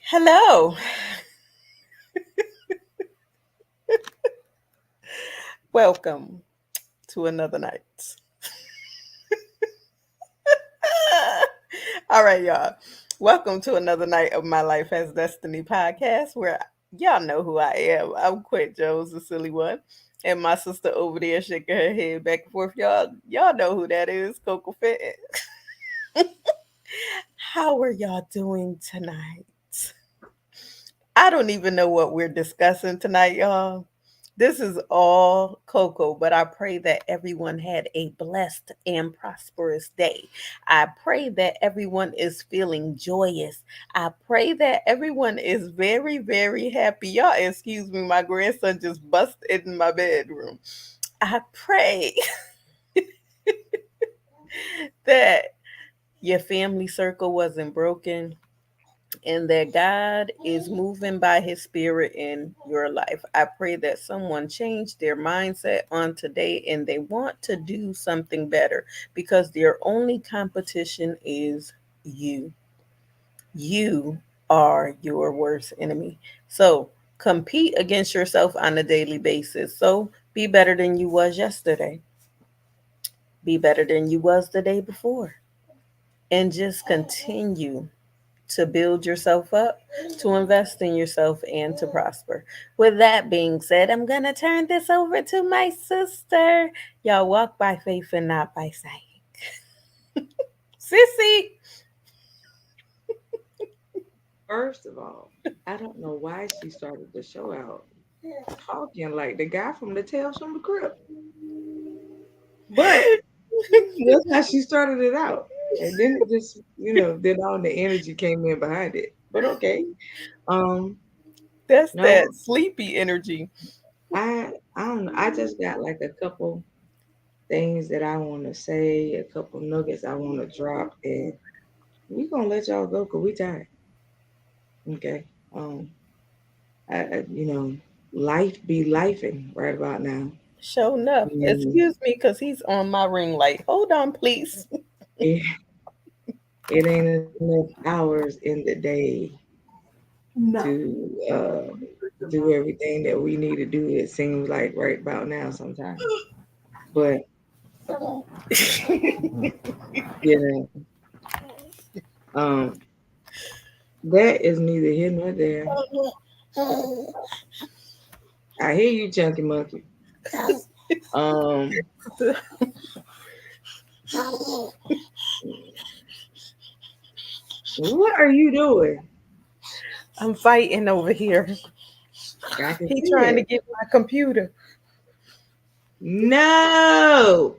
Hello. Welcome to another night. All right, y'all. Welcome to another night of My Life as Destiny podcast where y'all know who I am. I'm Quit Jones, the silly one. And my sister over there shaking her head back and forth. Y'all know who that is, Coco Fitton. How are y'all doing tonight? I don't even know what we're discussing tonight, y'all. This is all Coco, but I pray that everyone had a blessed and prosperous day. I pray that everyone is feeling joyous. I pray that everyone is very, very happy. Y'all, excuse me, my grandson just busted in my bedroom. I pray that your family circle wasn't broken and that God is moving by his spirit in your life. I pray that someone changed their mindset on today and they want to do something better because their only competition is you. You are your worst enemy. So compete against yourself on a daily basis. So be better than you was yesterday. Be better than you was the day before. And just continue to build yourself up, to invest in yourself, and to prosper. With that being said, I'm going to turn this over to my sister. Y'all walk by faith and not by sight. Sissy! First of all, I don't know why she started the show out talking like the guy from the Tales from the Crypt, but that's how she started it out. And then it just, then all the energy came in behind it. But okay. Um, That's no, that sleepy energy. I don't know. I just got like a couple things that I want to say, a couple nuggets I want to drop, and we gonna let y'all go because we tired. Okay. Um, life be lifing right about now. Show enough. And Excuse me, because he's on my ring light. Hold on, please. it, it ain't enough hours in the day No. to do everything that we need to do. It seems like right about now sometimes, but you know, um, that is neither here nor there. I hear you, Chunky Monkey. Um, what are you doing? I'm fighting over here. I can He see trying to it. get my computer. No,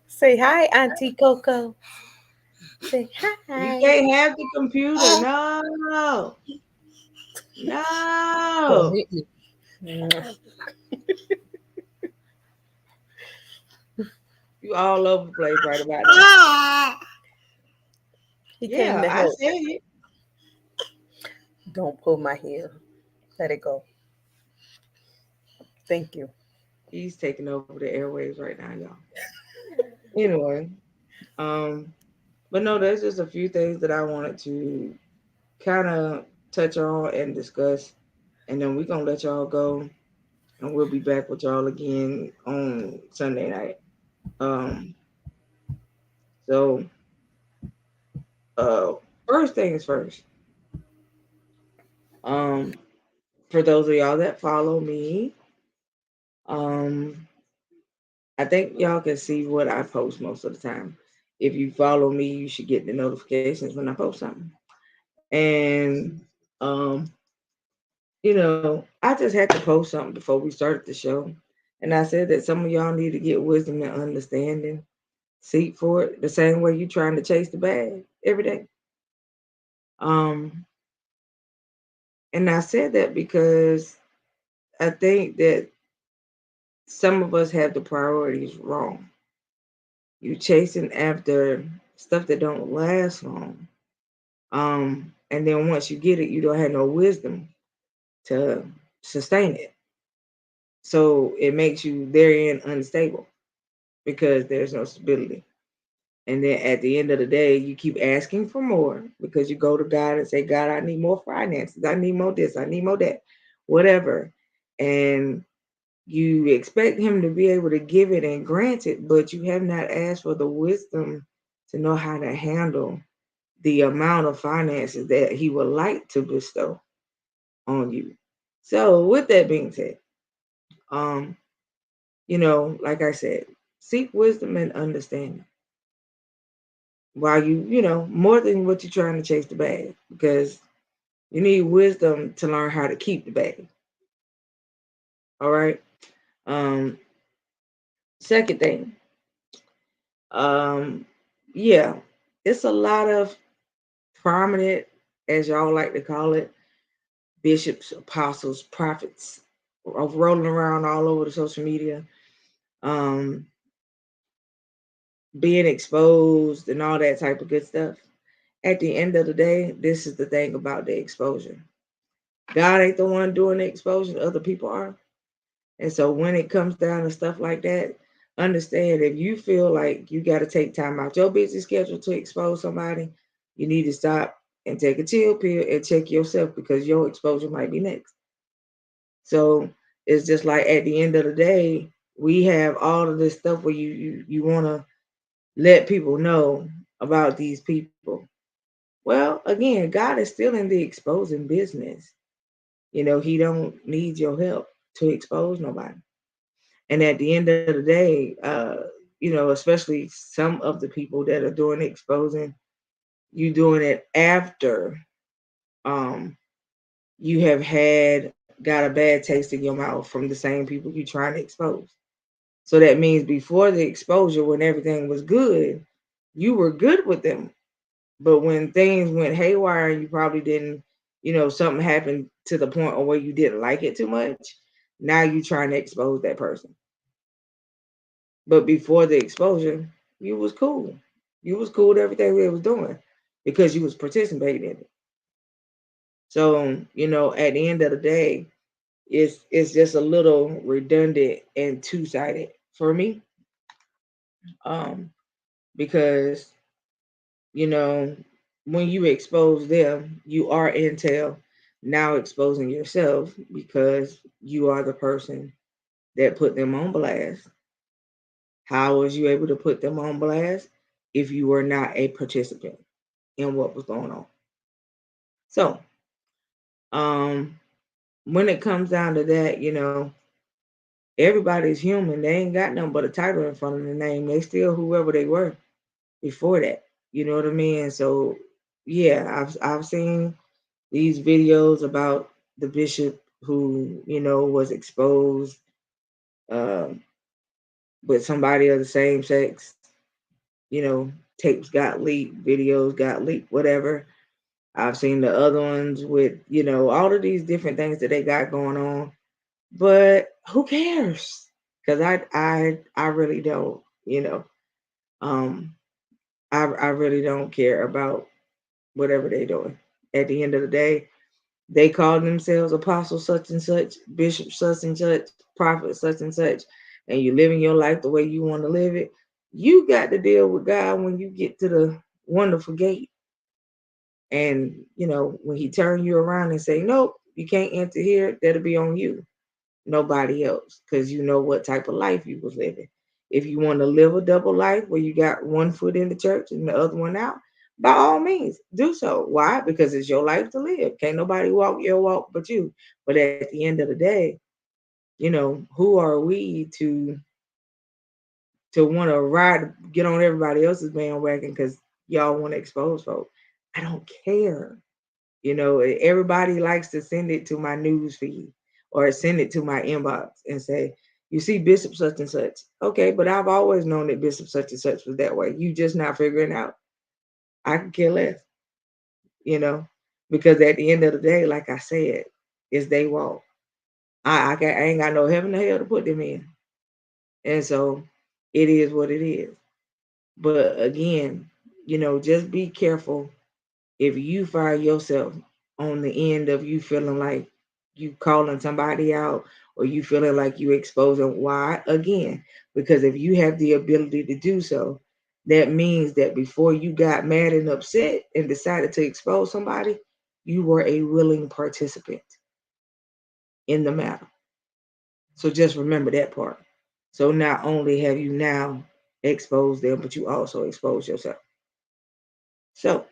Say hi, Auntie Coco. Say you hi. can't have the computer. No, Don't no. hit me. You all over the place right about now. He came Yeah, to I help. said it. Don't pull my hair. Let it go. Thank you. He's taking over the airwaves right now, y'all. Anyway, um, but no, there's just a few things that I wanted to kind of touch on and discuss, and then we're gonna let y'all go, and we'll be back with y'all again on Sunday night. Um, so uh, first things first. Um, for those of y'all that follow me, um, I think y'all can see what I post most of the time. If you follow me, you should get the notifications when I post something. And um, I just had to post something before we started the show. And I said that some of y'all need to get wisdom and understanding. Seek for it the same way you trying to chase the bag every day. Um, and I said that because I think that some of us have the priorities wrong. You chasing after stuff that don't last long. And then once you get it, you don't have no wisdom to sustain it. So it makes you therein unstable because there's no stability. And then at the end of the day, you keep asking for more because you go to God and say, God, I need more finances. I need more this. I need more that, whatever. And you expect Him to be able to give it and grant it, but you have not asked for the wisdom to know how to handle the amount of finances that He would like to bestow on you. So, with that being said, um, like I said, seek wisdom and understanding while more than what you're trying to chase the bag, because you need wisdom to learn how to keep the bag. All right. Um, Second thing, um, yeah, it's a lot of prominent, as y'all like to call it, bishops, apostles, prophets, of rolling around all over the social media, um, being exposed and all that type of good stuff. At the end of the day, this is the thing about the exposure. God ain't the one doing the exposure, other people are. And so when it comes down to stuff like that, understand if you feel like you got to take time out your busy schedule to expose somebody, you need to stop and take a chill pill and check yourself, because your exposure might be next. So it's just like at the end of the day, we have all of this stuff where you want to let people know about these people. Well, again, God is still in the exposing business. He don't need your help to expose nobody. And at the end of the day, especially some of the people that are doing exposing, you doing it after um you have got a bad taste in your mouth from the same people you're trying to expose. So that means before the exposure, when everything was good, you were good with them. But when things went haywire and you probably didn't, something happened to the point of where you didn't like it too much, now you're trying to expose that person. But before the exposure, you was cool. You was cool with everything we was doing because you was participating in it. So, at the end of the day, it's just a little redundant and two-sided for me. Um, because, you know, when you expose them, you are intel now exposing yourself, because you are the person that put them on blast. How was you able to put them on blast if you were not a participant in what was going on? So, um, when it comes down to that, everybody's human. They ain't got nothing but a title in front of the name. They still whoever they were before that. You know what I mean? So, yeah, I've seen these videos about the bishop who was exposed um, with somebody of the same sex. You know, tapes got leaked, videos got leaked, whatever. I've seen the other ones with, all of these different things that they got going on. But who cares? Because I really don't, Um I really don't care about whatever they're doing. At the end of the day, they call themselves apostle such and such, bishop such and such, prophet such and such, and you living your life the way you want to live it. You got to deal with God when you get to the wonderful gate. And when he turn you around and say, nope, you can't enter here, that'll be on you, nobody else, because you know what type of life you was living. If you want to live a double life where you got one foot in the church and the other one out, by all means, do so. Why? Because it's your life to live. Can't nobody walk your walk but you. But at the end of the day, who are we to want to get on everybody else's bandwagon because y'all want to expose folks? I don't care. Everybody likes to send it to my news feed or send it to my inbox and say, you see Bishop such and such. Okay, but I've always known that Bishop such and such was that way. You just not figuring out. I can care less, you know, because at the end of the day, like I said, it's they walk. I ain't got no heaven or hell to put them in. And so it is what it is. But again, just be careful if you find yourself on the end of you feeling like you calling somebody out, or you feeling like you exposing. Why? Again, because if you have the ability to do so, that means that before you got mad and upset and decided to expose somebody, you were a willing participant in the matter. So just remember that part. So not only have you now exposed them, but you also exposed yourself. So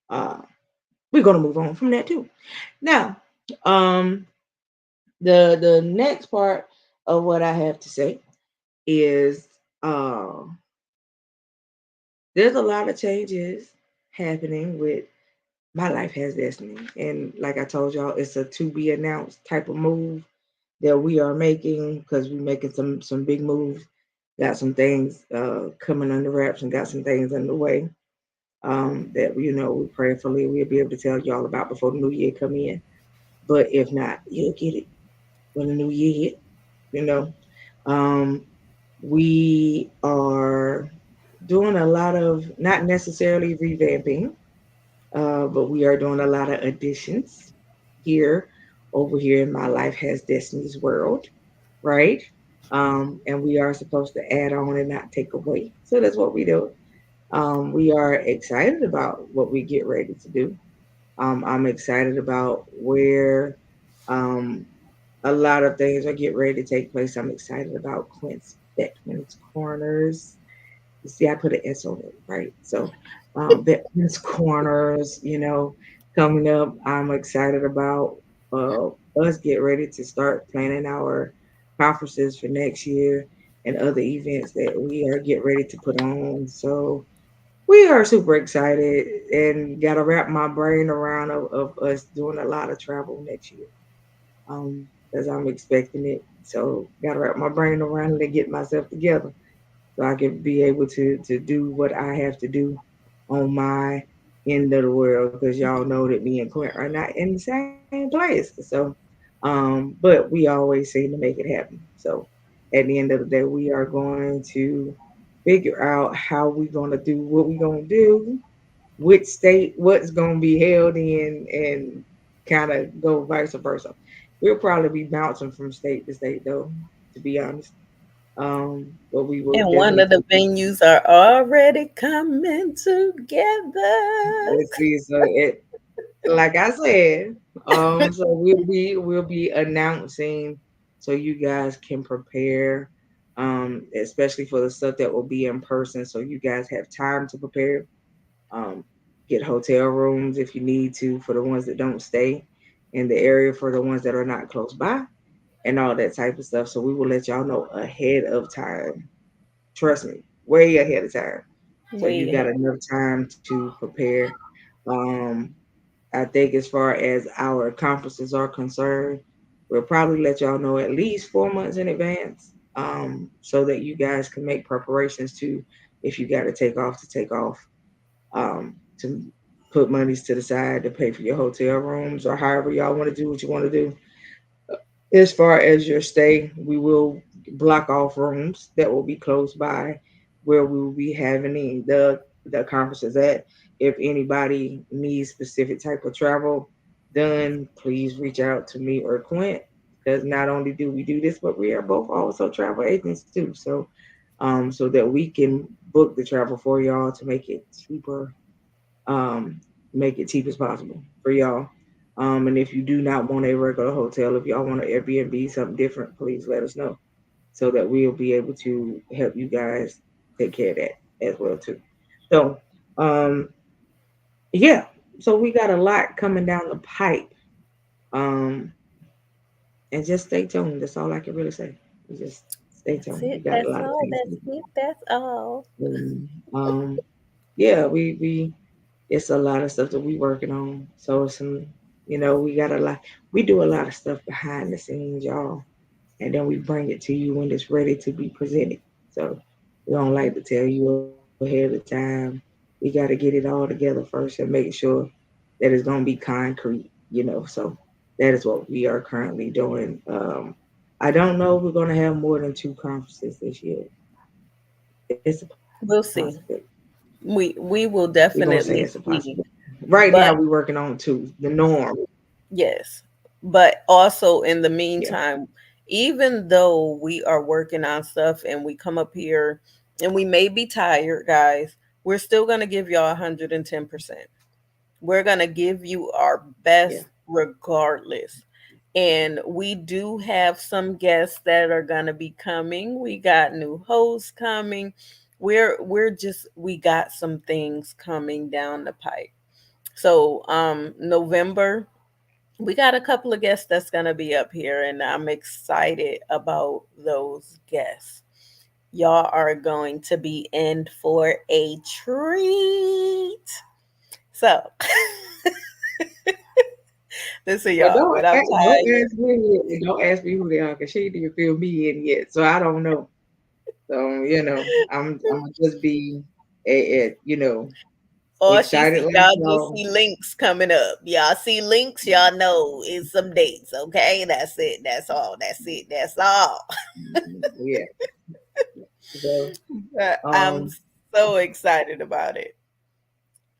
uh, we're gonna move on from that too. Now, um, the next part of what I have to say is uh, there's a lot of changes happening with My Life Has Destiny, and like I told y'all, it's a to be announced type of move that we are making because we're making some big moves. Got some things coming under wraps and got some things underway that we prayerfully we'll be able to tell y'all about before the new year come in. But if not, you'll get it when the new year hit. You know, um, we are doing a lot of not necessarily revamping, but we are doing a lot of additions here over here in My Life Has Destiny's World, right? And we are supposed to add on and not take away. So that's what we do. We are excited about what we get ready to do. I'm excited about where um, a lot of things are getting ready to take place. I'm excited about Quint's Beckman's Corners. You see, I put an S on it, right? So, Beckman's Corners, coming up. I'm excited about uh, us get ready to start planning our conferences for next year and other events that we are getting ready to put on. So, we are super excited and got to wrap my brain around of us doing a lot of travel next year. As I'm expecting it. So, got to wrap my brain around it and get myself together so I can be able to do what I have to do on my end of the world because y'all know that me and Clint are not in the same place. So, but we always seem to make it happen. So, at the end of the day, we are going to figure out how we're going to do what we're going to do, which state, what's going to be held in, and kind of go vice versa. We'll probably be bouncing from state to state, though, to be honest. But we will And one definitely of the keep it. venues are already coming together. Let's see. So it, like I said, so we'll be announcing so you guys can prepare, especially for the stuff that will be in person, so you guys have time to prepare. Um, get hotel rooms if you need to for the ones that don't stay in the area for the ones that are not close by and all that type of stuff. So we will let y'all know ahead of time. Trust me, way ahead of time. So you Way got ahead. enough time to prepare. Um, I think as far as our conferences are concerned, we'll probably let y'all know at least 4 months in advance, so that you guys can make preparations to if you got to take off to take off, to put monies to the side to pay for your hotel rooms or however y'all want to do what you want to do. As far as your stay, we will block off rooms that will be close by where we will be having the conferences at. If anybody needs specific type of travel done, please reach out to me or Clint because not only do we do this, but we are both also travel agents too. So, so that we can book the travel for y'all to um, make it cheap as possible for y'all. And if you do not want a regular hotel, if y'all want an Airbnb, something different, please let us know so that we'll be able to help you guys take care of that as well too. So, um, yeah, so we got a lot coming down the pipe. Um, and just stay tuned. That's all I can really say. Just stay That's tuned. We it. got a That's lot of all. things. That's it. That's all. Um, yeah, we it's a lot of stuff that we working on. So some, we got a lot. We do a lot of stuff behind the scenes, y'all, and then we bring it to you when it's ready to be presented. So we don't like to tell you ahead of time. We got to get it all together first and make sure that it's gonna be concrete. So that is what we are currently doing. I don't know if we're gonna have more than two conferences this year. It's a We'll possibility. see. We We're will gonna say it's a definitely possibility. see. Right now, we're But working on two. The norm. yes. But also in the Yeah. meantime, even though we are working on stuff and we come up here and we may be tired, guys. We're still going to give y'all 110%. We're going to give you our Yeah. best regardless. And we do have some guests that are going to be coming. We got new hosts coming. We got some things coming down the pipe. So, November, we got a couple of guests that's going to be up here, and I'm excited about those guests. Y'all are going to be in for a treat. So, listen, But y'all, when I'm tired, don't ask me who they are, because she didn't fill me in yet, so I don't know. So I'm gonna just be all she excited see, like y'all just y'all. see links coming up. Y'all see links, y'all know it's some dates, okay? That's it. That's all. That's it. That's all. Yeah. So I'm um, so excited about it.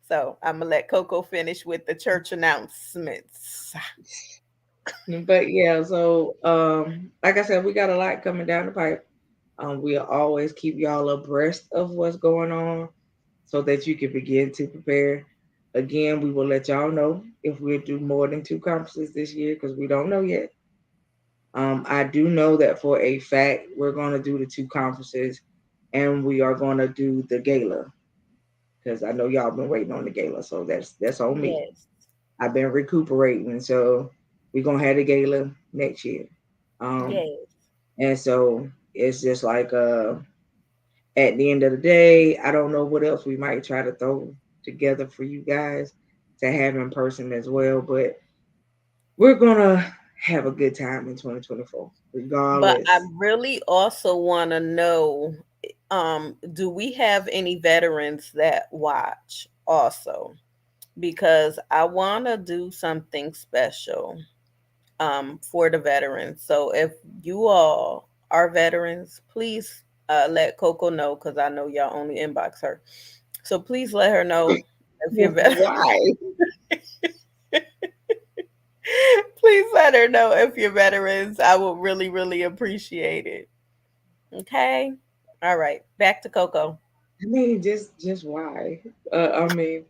So I'm gonna let Coco finish with the church announcements. but yeah, so like I said, we got a lot coming down the pipe. We'll always keep y'all abreast of what's going on so that you can begin to prepare. Again, we will let y'all know if we'll do more than two conferences this year because we don't know yet. I do know that for a fact we're going to do the two conferences and we are going to do the gala because I know y'all been waiting on the gala, so that's on me. Yes. I've been recuperating, so we're gonna have the gala next year. Um, Yes. and so it's just like at the end of the day, I don't know what else we might try to throw together for you guys to have in person as well, but we're gonna have a good time in 2024, But I regardless. really also want to know, do we have any veterans that watch also? Because I want to do something special for the veterans. So if you all are veterans, please let Coco know because I know y'all only inbox her. So please let her know if you're Why? please let her know if you're veterans. I would really, really appreciate it. Okay. All right. Back to Coco. I mean, just why? I mean,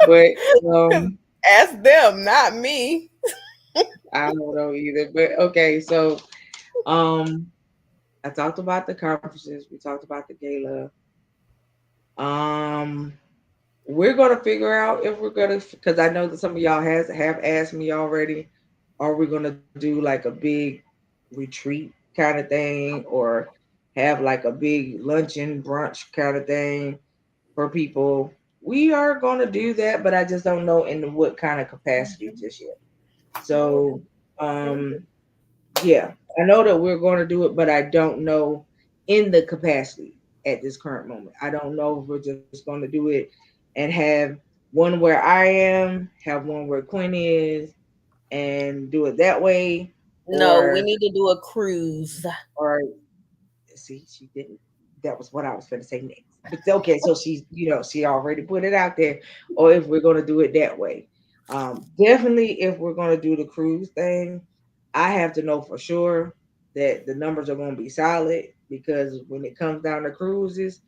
but um, Ask them, not me. I don't know either. But okay, so um, I talked about the conferences. We talked about the gala. Um, we're gonna figure out if we're gonna, because I know that some of y'all have asked me already. Are we gonna do like a big retreat kind of thing, or have like a big luncheon brunch kind of thing for people? We are gonna do that, but I just don't know in what kind of capacity just yet. So um, yeah, I know that we're going to do it, but I don't know in the capacity at this current moment. I don't know if we're just going to do it and have one where I am, have one where Quinn is, and do it that way, No, we or need to do a cruise. or see, she didn't. That was what I was going to say next. But okay, so she already put it out there, or if we're going to do it that way. Definitely, if we're going to do the cruise thing, I have to know for sure that the numbers are going to be solid because when it comes down to cruises,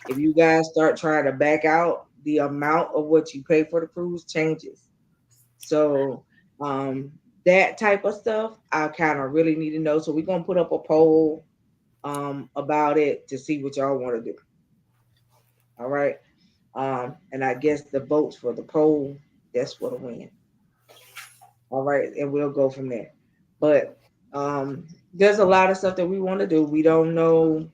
if you guys start trying to back out, the amount of what you pay for the cruise changes. So um, that type of stuff, I kind of really need to know. So we're gonna put up a poll about it to see what y'all want to do. All right. And I guess the votes for the poll, that's what will win. All right, and we'll go from there. But there's a lot of stuff that we want to do. We don't know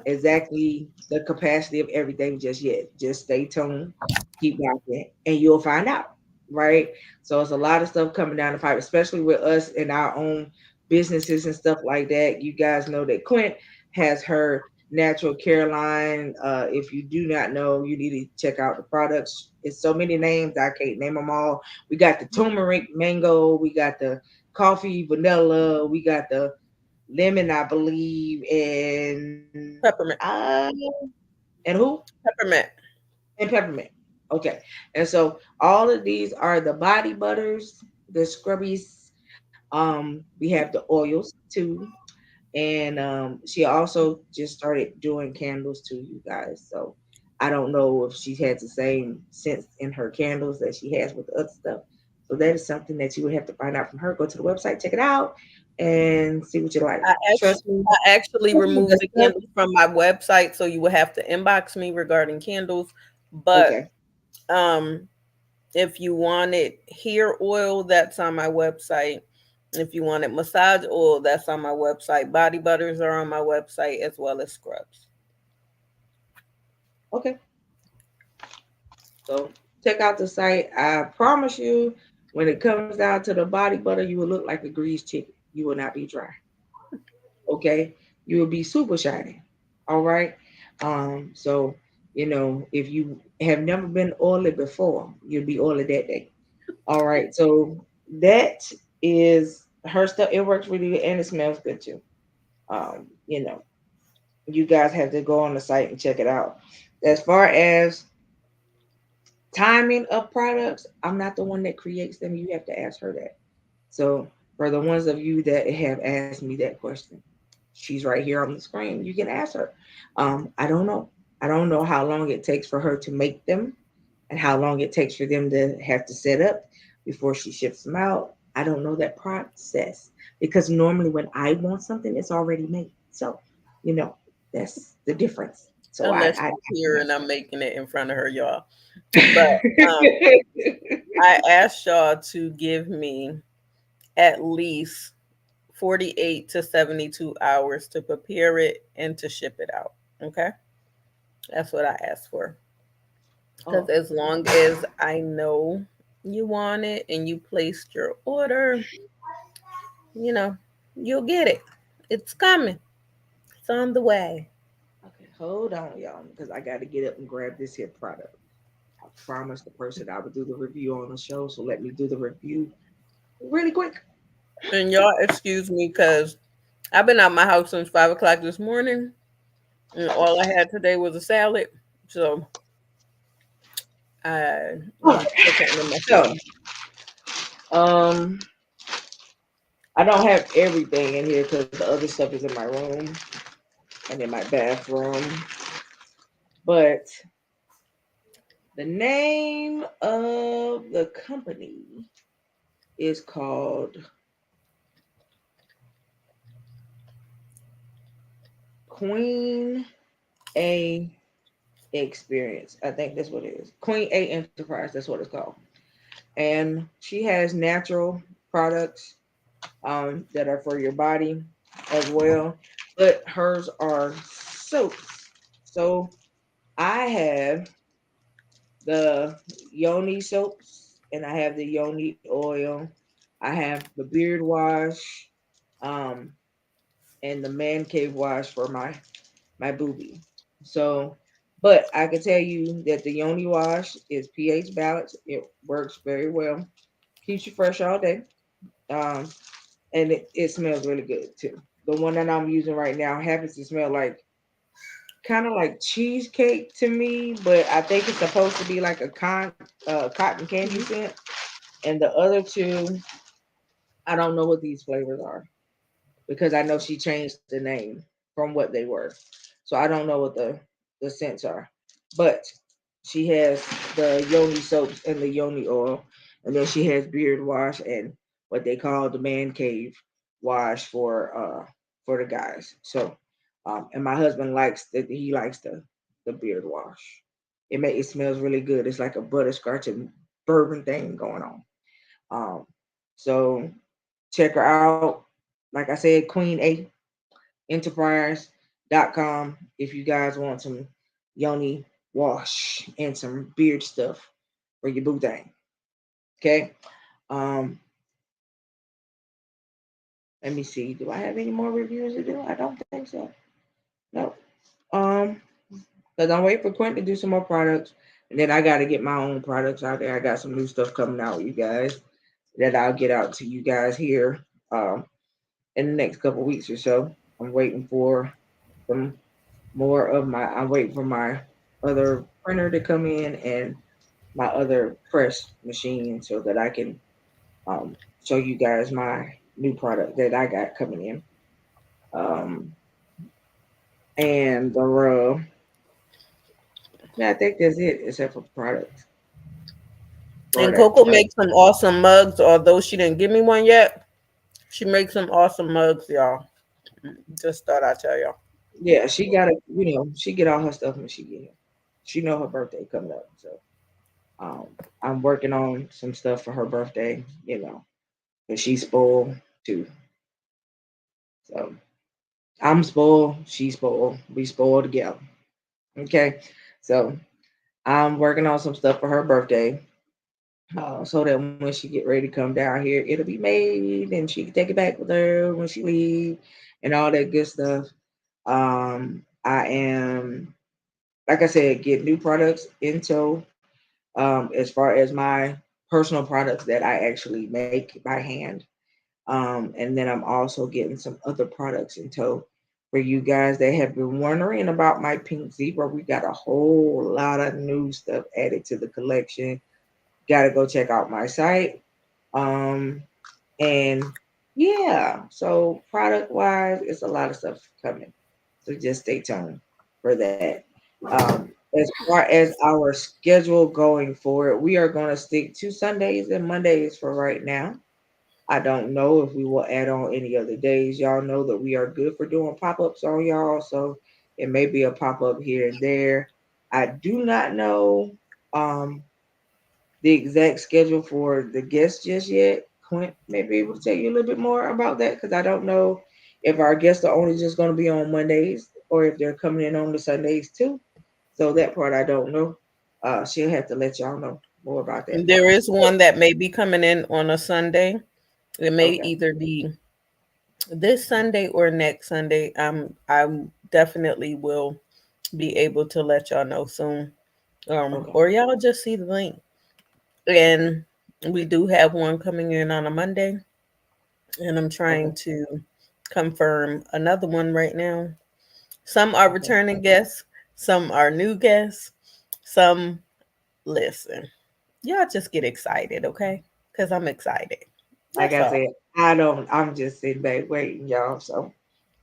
exactly the capacity of everything just yet. Just stay tuned, keep watching, and you'll find out. Right. So it's a lot of stuff coming down the pipe, especially with us in our own businesses and stuff like that. You guys know that Quint has her natural care line. If you do not know, you need to check out the products. It's so many names, I can't name them all. We got the turmeric mango, we got the coffee vanilla, we got the lemon, I believe, Peppermint. and who? Peppermint. And peppermint. Okay. And so all of these are the body butters, the scrubbies. We have the oils too. And she also just started doing candles to you guys. So I don't know if she has the same sense in her candles that she has with the other stuff. So that is something that you would have to find out from her. Go to the website, check it out, and see what you like. I actually, Trust me, I actually the removed the stuff. candles from my website, so you would have to inbox me regarding candles. But Okay, um, if you wanted hair oil, that's on my website. If you wanted massage oil, that's on my website. Body butters are on my website as well as scrubs. okay. So check out the site. I promise you, when it comes down to the body butter, you will look like a greased chicken. You will not be dry. Okay, you will be super shiny. All right. So if you have never been oily before, you'll be oily that day. All right. So that is her stuff. It works really good and it smells good too. Um, you know, you guys have to go on the site and check it out. As far as timing of products, I'm not the one that creates them. You have to ask her that. So for the ones of you that have asked me that question, she's right here on the screen. You can ask her. I don't know. I don't know how long it takes for her to make them and how long it takes for them to have to set up before she ships them out. I don't know that process because normally when I want something, it's already made. So, you know, that's the difference. So Unless I she's here can and I'm making it in front of her, y'all. But um, answer. I asked y'all to give me at least 48 to 72 hours to prepare it and to ship it out. Okay? That's what I asked for. Because Oh, as long as I know you want it and you placed your order, you know, you'll get it. It's coming. It's on the way. okay. Hold on, y'all, because I got to get up and grab this here product. I promised the person I would do the review on the show, so let me do the review really quick. And y'all excuse me because I've been out my house since 5 o'clock this morning, and all I had today was a salad. So I All need right. to put something in my food. So, um, I don't have everything in here because the other stuff is in my room and in my bathroom. But the name of the company is called Queen A Experience. I think that's what it is. Queen A Enterprise. That's what it's called. And she has natural products that are for your body as well, but hers are soaps. So I have the Yoni soaps and I have the Yoni oil. I have the beard wash, um, and the man cave wash for my boobie. So, but I can tell you that the Yoni wash is pH balanced. It works very well. Keeps you fresh all day. Um, and it smells really good too. The one that I'm using right now happens to smell like kind of like cheesecake to me, but I think it's supposed to be like a cotton candy Mhm. scent. And the other two, I don't know what these flavors are because I know she changed the name from what they were. So I don't know what the scents are. But she has the Yoni soaps and the Yoni oil, and then she has beard wash and what they call the man cave wash for the guys. So, and my husband likes that he likes the beard wash. It smells really good. It's like a butterscotch and bourbon thing going on. Um, so check her out. Like I said, Queen A Enterprise.com if you guys want some yoni wash and some beard stuff for your boo thing. Okay. Um, let me see. Do I have any more reviews to do? I don't think so. No. Um, because I'm waiting for Quentin to do some more products. And then I gotta get my own products out there. I got some new stuff coming out, you guys, that I'll get out to you guys here in the next couple weeks or so. I'm waiting for some more of my I'm waiting for my other printer to come in and my other press machine so that I can show you guys my new product that I got coming in. Um, and yeah, I think that's it, except for products for And that Coco product. makes some awesome mugs, although she didn't give me one yet. She makes some awesome mugs, y'all. Just thought I'd tell y'all. Yeah, she got to, she get all her stuff when she get here. She know her birthday coming up, so um, I'm working on some stuff for her birthday. And she's spoiled too. So I'm spoiled, she's spoiled, we spoiled together. Okay, so I'm working on some stuff for her birthday, so that when she get ready to come down here, it'll be made, and she can take it back with her when she leave, and all that good stuff. I am, like I said, get new products into, as far as my personal products that I actually make by hand. And then I'm also getting some other products in tow for you guys that have been wondering about my pink zebra. We got a whole lot of new stuff added to the collection. Got to go check out my site. Um, and yeah, so product wise, it's a lot of stuff coming. So just stay tuned for that. As far as our schedule going forward, we are going to stick to Sundays and Mondays for right now. I don't know if we will add on any other days. Y'all know that we are good for doing pop ups on y'all, so it may be a pop up here and there. I do not know um, the exact schedule for the guests just yet. Quint may be able to tell you a little bit more about that because I don't know if our guests are only just going to be on Mondays or if they're coming in on the Sundays too. So that part I don't know. She'll have to let y'all know more about that There part. is one that may be coming in on a Sunday. It may Okay. either be this Sunday or next Sunday. I'm definitely will be able to let y'all know soon. Okay. Or y'all just see the link. And we do have one coming in on a Monday, and I'm trying Okay. to confirm another one right now. Some are Okay. returning guests, some are new guests, some listen. Y'all just get excited, okay? Because I'm excited. Like That's I all. said, I don't. I'm just sitting back waiting, y'all. So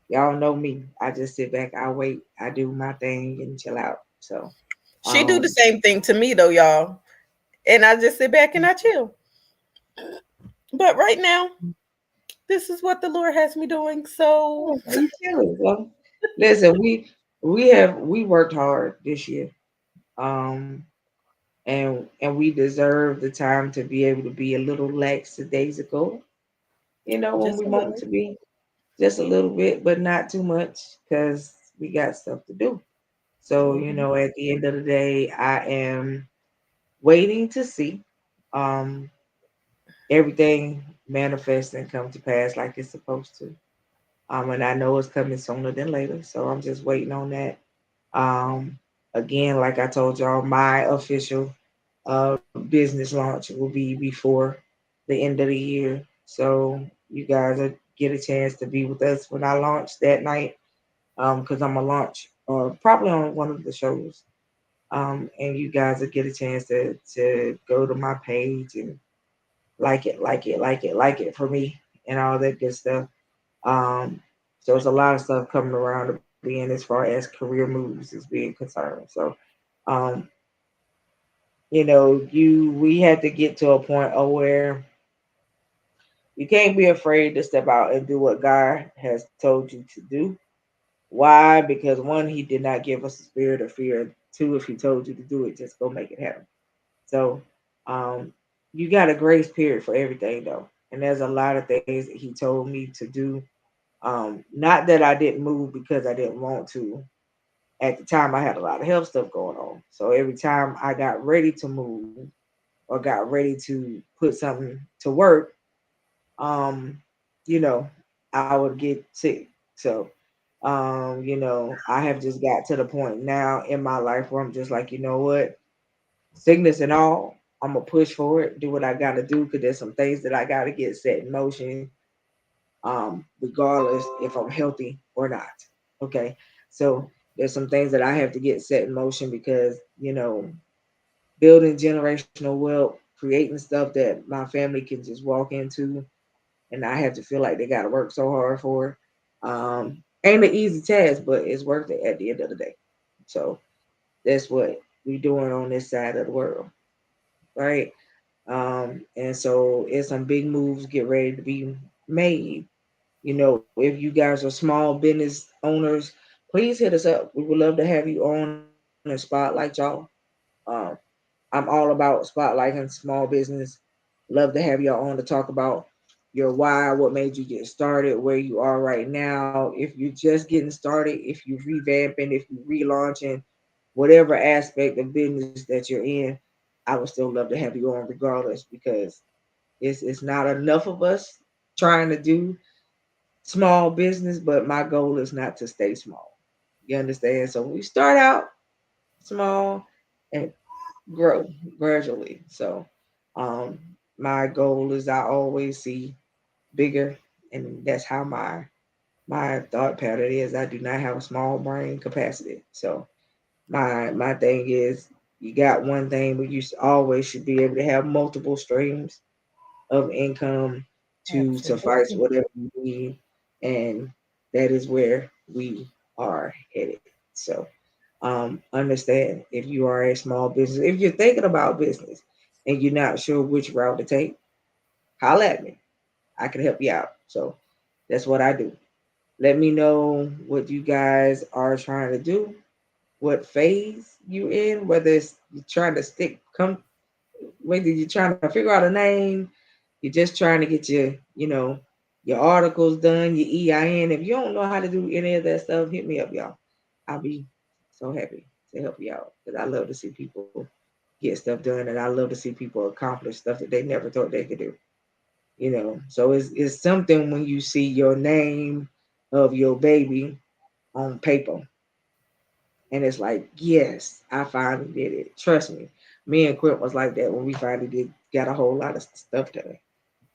y'all know me. I just sit back. I wait. I do my thing and chill out. So, She do the um, same thing to me though, y'all. And I just sit back and I chill. But right now, this is what the Lord has me doing. So oh, you chilling. So, listen, we worked hard this year, um, and we deserve the time to be able to be a little lax days ago. When just we a want little. to be just a little bit, but not too much because we got stuff to do. So, Mhm. at the end of the day, I am waiting to see um, everything manifest and come to pass like it's supposed to. And I know it's coming sooner than later. So I'm just waiting on that. Um, Again, like I told y'all, my official business launch will be before the end of the year. So you guys will get a chance to be with us when I launch that night. Because I'm gonna launch probably on one of the shows. And you guys will get a chance to go to my page and like it for me and all that good stuff. Um, so it's a lot of stuff coming around the bend as far as career moves is being concerned. So, um, you we had to get to a point of where you can't be afraid to step out and do what God has told you to do. Why? Because one, He did not give us a spirit of fear. Two, if He told you to do it, just go make it happen. So, um, you got a grace period for everything though, and there's a lot of things that He told me to do. Not that I didn't move because I didn't want to. At the time, I had a lot of health stuff going on. So every time I got ready to move or got ready to put something to work, um, you know, I would get sick. So, I have just got to the point now in my life where I'm just like, you know what, sickness and all, I'm gonna push for it, do what I gotta do, because there's some things that I gotta get set in motion, regardless if I'm healthy or not. Okay. So there's some things that I have to get set in motion because, building generational wealth, creating stuff that my family can just walk into and I have to feel like they got to work so hard for. Ain't an easy task, but it's worth it at the end of the day. So that's what we doing on this side of the world, right? And so it's some big moves get ready to be made. If you guys are small business owners, please hit us up. We would love to have you on and spotlight y'all. Um, I'm all about spotlighting small business. Love to have y'all on to talk about your why, what made you get started, where you are right now. If you're just getting started, if you're revamping, if you're relaunching, whatever aspect of business that you're in, I would still love to have you on regardless because it's not enough of us trying to do small business, but my goal is not to stay small. You understand? So we start out small and grow gradually. So um my goal is I always see bigger, and that's how my thought pattern is. I do not have a small brain capacity. So my thing is you got one thing, but you always should be able to have multiple streams of income to suffice Absolutely. whatever you need. And that is where we are headed. So understand if you are a small business, if you're thinking about business and you're not sure which route to take, holla at me. I can help you out. So that's what I do. Let me know what you guys are trying to do, what phase you in, whether it's you're trying to whether you're trying to figure out a name, you're just trying to get your articles done, your EIN. If you don't know how to do any of that stuff, hit me up, y'all. I'll be so happy to help you out because I love to see people get stuff done, and I love to see people accomplish stuff that they never thought they could do. So it's something when you see your name of your baby on paper, and it's like, yes, I finally did it. Trust me. Me and Quint was like that when we finally did got a whole lot of stuff done.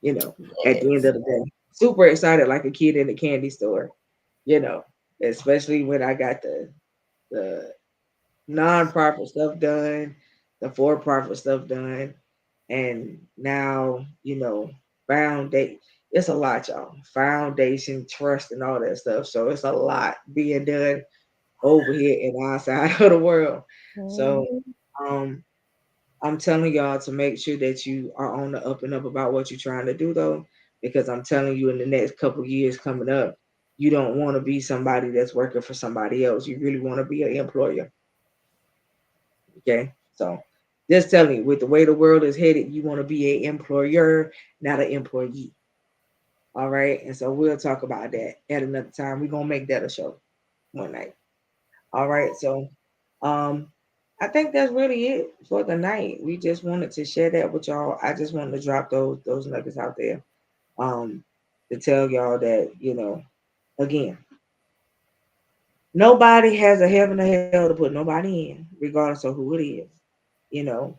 You know, at the end Yes. of the day, super excited like a kid in a candy store. You know, especially when I got the non-profit stuff done, the for-profit stuff done, and now foundation. It's a lot, y'all. Foundation, trust, and all that stuff. So it's a lot being done over here in our side of the world. So Mhm. um I'm telling y'all to make sure that you are on the up and up about what you're trying to do though, because I'm telling you in the next couple of years coming up, you don't want to be somebody that's working for somebody else. You really want to be an employer. Okay. So just telling you, with the way the world is headed, you want to be an employer, not an employee. All right. And so we'll talk about that at another time. We're gonna make that a show one night. All right, so um, I think that's really it for the night. We just wanted to share that with y'all. I just wanted to drop those nuggets out there, um, to tell y'all that again, nobody has a heaven or hell to put nobody in, regardless of who it is. You know,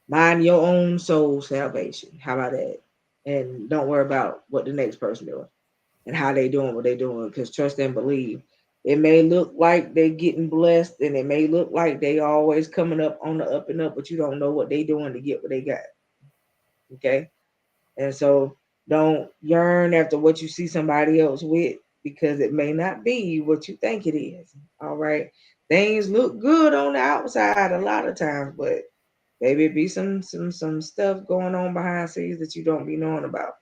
mind your own soul salvation. How about that? And don't worry about what the next person doing and how they doing what they doing. Because trust and believe. It may look like they getting blessed, and it may look like they always coming up on the up and up, but you don't know what they doing to get what they got. Okay, and so don't yearn after what you see somebody else with because it may not be what you think it is. All right, things look good on the outside a lot of times, but maybe it be some stuff going on behind scenes that you don't be knowing about.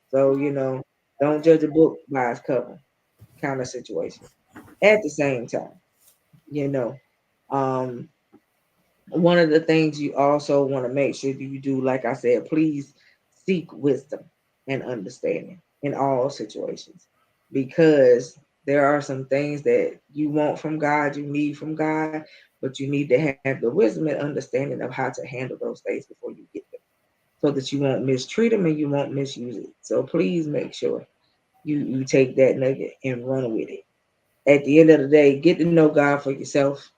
So don't judge a book by its cover, kind of situation. At the same time, you know, um, one of the things you also want to make sure that you do, like I said, please seek wisdom and understanding in all situations, because there are some things that you want from God, you need from God, but you need to have the wisdom and understanding of how to handle those things before you get them, so that you won't mistreat them and you won't misuse it. So please make sure you take that nugget and run with it. At the end of the day, get to know God for yourself.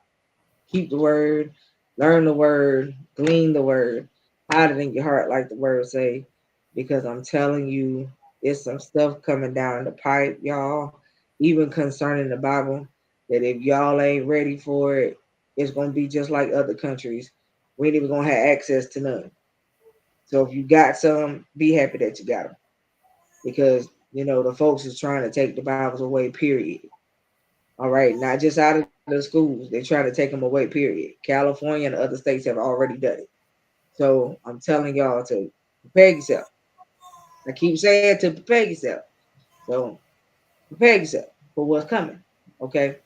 Keep the word, learn the word, glean the word, hide it in your heart, like the word say. Because I'm telling you, there's some stuff coming down the pipe, y'all, even concerning the Bible, that if y'all ain't ready for it, it's gonna be just like other countries. We ain't even gonna have access to none. So if you got some, be happy that you got them, because The folks is trying to take the Bibles away, period. All right, not just out of the schools. They're trying to take them away, period. California and other states have already done it. So I'm telling y'all to prepare yourself. I keep saying to prepare yourself. So prepare yourself for what's coming. Okay.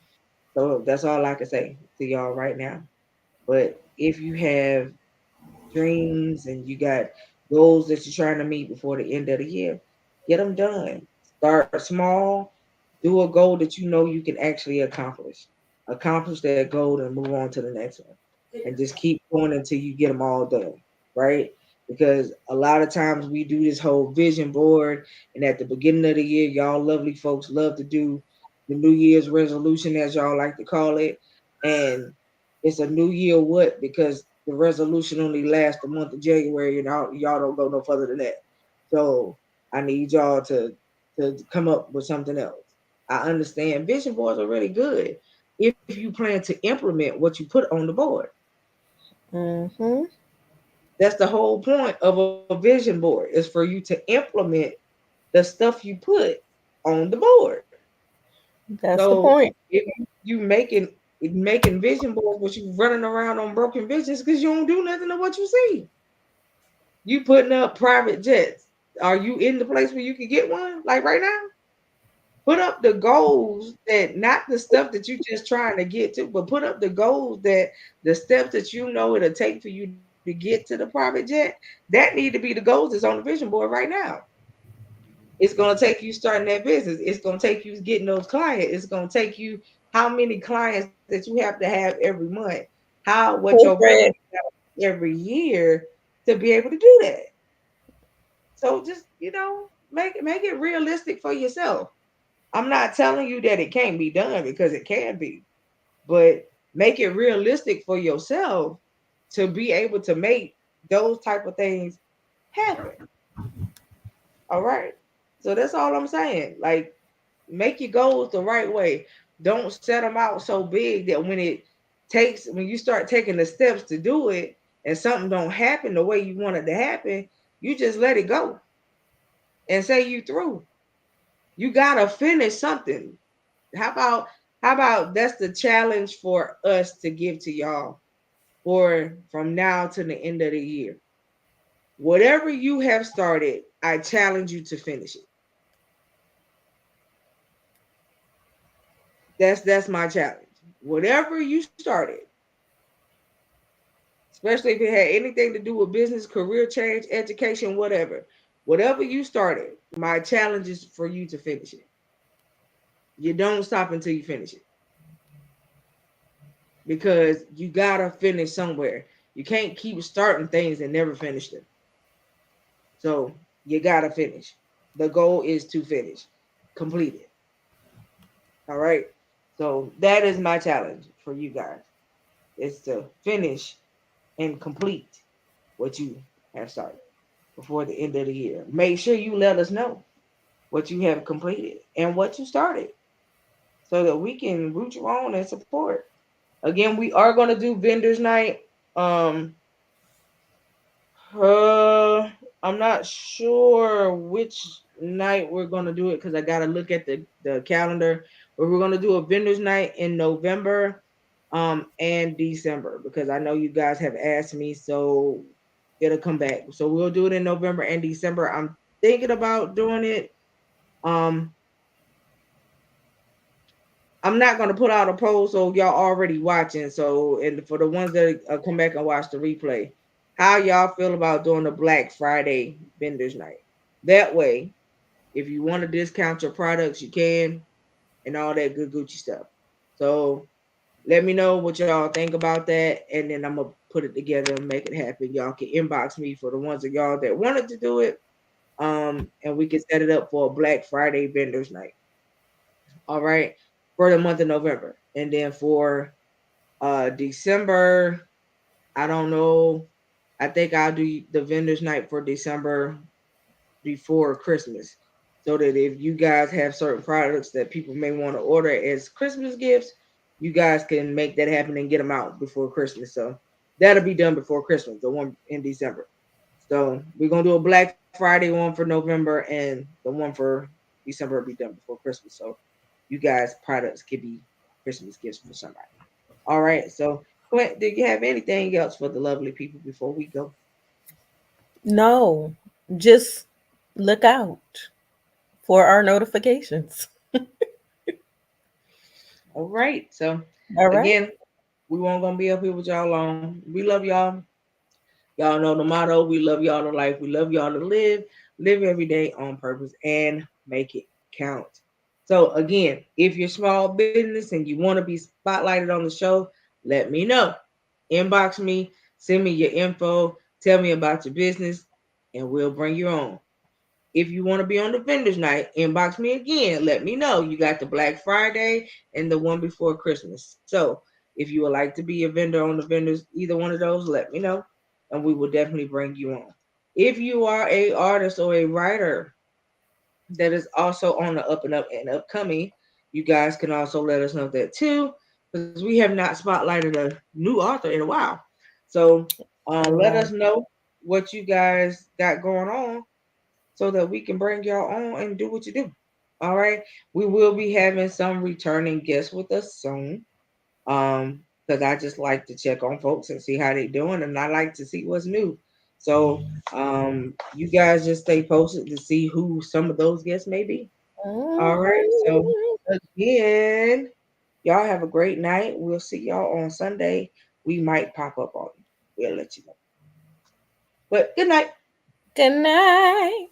So that's all I can say to y'all right now. But if you have dreams and you got goals that you're trying to meet before the end of the year, get them done. Start small, do a goal that you know you can actually accomplish. Accomplish that goal and move on to the next one. And just keep going until you get them all done, right? Because a lot of times we do this whole vision board, and at the beginning of the year, y'all lovely folks love to do the New Year's resolution, as y'all like to call it. And it's a new year what? Because the resolution only lasts the month of January, and y'all don't go no further than that. So I need y'all to come up with something else. I understand vision boards are really good if you plan to implement what you put on the board. Mm-hmm. That's the whole point of a vision board is for you to implement the stuff you put on the board. That's the So point. if you making vision boards, but you running around on broken visions because you don't do nothing to what you see. You putting up private jets. Are you in the place where you can get one? Like right now? Put up the goals that not the stuff that you just trying to get to, but put up the goals that the steps that you know it'll take for you to get to the private jet. That need to be the goals that's on the vision board right now. It's gonna take you starting that business. It's gonna take you getting those clients. It's gonna take you how many clients that you have to have every month, how what your revenue Correct. every year to be able to do that. So just make it realistic for yourself. I'm not telling you that it can't be done because it can be, but make it realistic for yourself to be able to make those type of things happen. All right. So that's all I'm saying. Like, make your goals the right way. Don't set them out so big that when you start taking the steps to do it and something don't happen the way you want it to happen, you just let it go and say you through. You gotta finish something. How about how about that's the challenge for us to give to y'all for from now to the end of the year. Whatever you have started, I challenge you to finish it. That's my challenge. Whatever you started, especially if it had anything to do with business, career change, education, whatever. Whatever you started, my challenge is for you to finish it. You don't stop until you finish it because you gotta finish somewhere. You can't keep starting things and never finish them. So you gotta finish. The goal is to finish, complete it. All right. So that is my challenge for you guys. Is to finish and complete what you have started before the end of the year. Make sure you let us know what you have completed and what you started so that we can root you on and support. Again, we are going to do vendors night. Um, uh, I'm not sure which night we're going to do it because I got to look at the calendar. But we're going to do a vendors night in November and December because I know you guys have asked me, so it'll come back. So we'll do it in November and December. I'm thinking about doing it. Um, I'm not gonna put out a poll so y'all already watching. So and for the ones that come back and watch the replay, how y'all feel about doing a Black Friday vendors night? That way, if you want to discount your products, you can, and all that good Gucci stuff. So let me know what y'all think about that, and then I'm gonna put it together and make it happen. Y'all can inbox me for the ones of y'all that wanted to do it, and we can set it up for a Black Friday vendors night. All right, for the month of November, and then for December, I don't know. I think I'll do the vendors night for December before Christmas. So that if you guys have certain products that people may want to order as Christmas gifts, you guys can make that happen and get them out before Christmas. So that'll be done before Christmas, the one in December. So we're gonna do a Black Friday one for November and the one for December will be done before Christmas. So you guys' products could be Christmas gifts for somebody. All right. So Quint, do you have anything else for the lovely people before we go? No, just look out for our notifications. All right. So All right. again, we won't gonna be up here with y'all long. We love y'all. Y'all know the motto. We love y'all to life. We love y'all to live. Live every day on purpose and make it count. So again, if you're small business and you want to be spotlighted on the show, let me know. Inbox me, send me your info, tell me about your business, and we'll bring you on. If you want to be on the vendors night, inbox me again. Let me know. You got the Black Friday and the one before Christmas. So if you would like to be a vendor on the vendors, either one of those, let me know. And we will definitely bring you on. If you are a artist or a writer that is also on the up and up and upcoming, you guys can also let us know that too. Because we have not spotlighted a new author in a while. So let us Right. know what you guys got going on so that we can bring y'all on and do what you do. All right. We will be having some returning guests with us soon. Because I just like to check on folks and see how they doing, and I like to see what's new. So you guys just stay posted to see who some of those guests may be. All right. So Mhm. again, y'all have a great night. We'll see y'all on Sunday. We might pop up on you. We'll let you know. But good night. Good night.